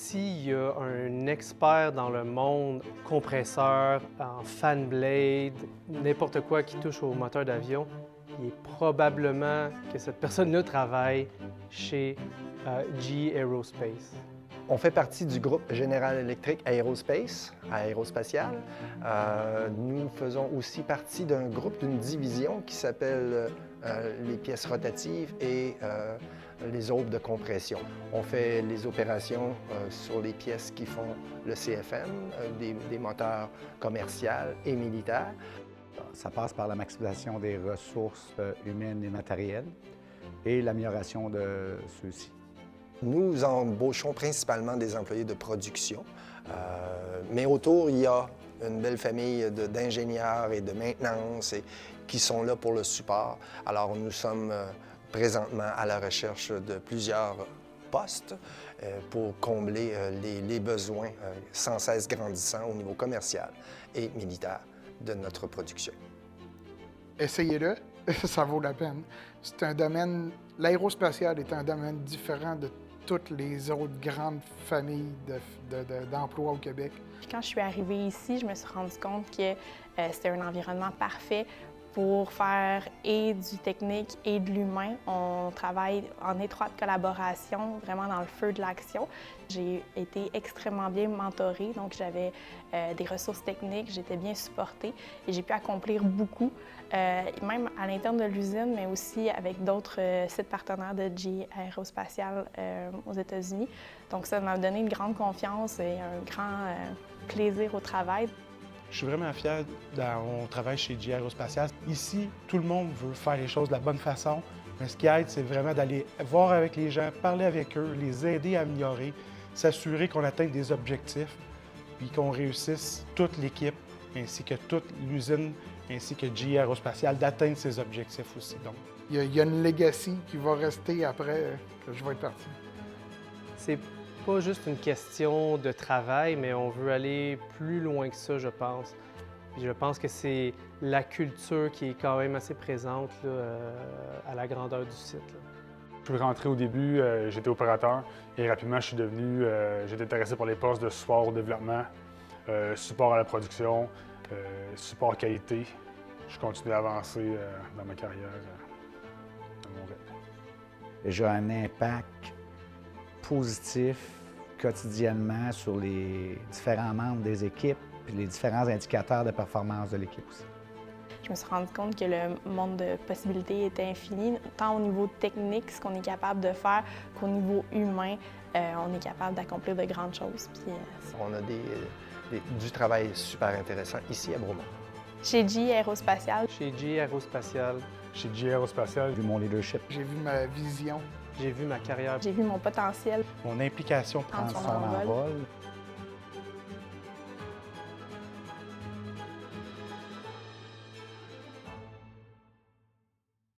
s'il y a un expert dans le monde compresseur, en fan blade, n'importe quoi qui touche au moteur d'avion, il est probablement que cette personne-là travaille chez GE Aerospace. On fait partie du groupe General Electric Aerospace, aérospatial. Nous faisons aussi partie d'un groupe, d'une division qui s'appelle les pièces rotatives et les aubes de compression. On fait les opérations sur les pièces qui font le CFM, des moteurs commerciaux et militaires. Ça passe par la maximisation des ressources humaines et matérielles et l'amélioration de ceux-ci. Nous embauchons principalement des employés de production, mais autour, il y a une belle famille d'ingénieurs et de maintenance qui sont là pour le support. Alors, nous sommes présentement à la recherche de plusieurs postes pour combler les besoins sans cesse grandissants au niveau commercial et militaire de notre production. Essayez-le, ça vaut la peine. C'est un domaine, l'aérospatial est un domaine différent de toutes les autres grandes familles d'emplois au Québec. Puis quand je suis arrivée ici, je me suis rendu compte que c'était un environnement parfait pour faire et du technique et de l'humain. On travaille en étroite collaboration, vraiment dans le feu de l'action. J'ai été extrêmement bien mentorée, donc j'avais des ressources techniques, j'étais bien supportée et j'ai pu accomplir beaucoup, même à l'interne de l'usine, mais aussi avec d'autres sites partenaires de GE Aerospatial aux États-Unis. Donc ça m'a donné une grande confiance et un grand plaisir au travail. Je suis vraiment fier on travaille chez GE Aerospatial. Ici, tout le monde veut faire les choses de la bonne façon, mais ce qui aide, c'est vraiment d'aller voir avec les gens, parler avec eux, les aider à améliorer, s'assurer qu'on atteigne des objectifs, puis qu'on réussisse toute l'équipe, ainsi que toute l'usine, ainsi que GE Aerospatial, d'atteindre ces objectifs aussi. Donc, il y a une legacy qui va rester après que je vais être parti. C'est pas juste une question de travail, mais on veut aller plus loin que ça, je pense. Puis je pense que c'est la culture qui est quand même assez présente là, à la grandeur du site. Là. Je suis rentré au début, j'étais opérateur et rapidement je suis devenu, j'étais intéressé par les postes de support au développement, support à la production, support qualité. Je continue à avancer dans ma carrière, dans mon rêve. J'ai un impact positif quotidiennement sur les différents membres des équipes et les différents indicateurs de performance de l'équipe aussi. Je me suis rendu compte que le monde de possibilités était infini, tant au niveau technique, ce qu'on est capable de faire, qu'au niveau humain, on est capable d'accomplir de grandes choses. Puis, on a du travail super intéressant ici à Bromont. Chez GE Aerospatial. Chez GE Aerospatial. Chez GE Aerospatial, J'ai vu mon leadership. J'ai vu ma vision. J'ai vu ma carrière. J'ai vu mon potentiel. mon implication Prendre Prendre son son envol. envol.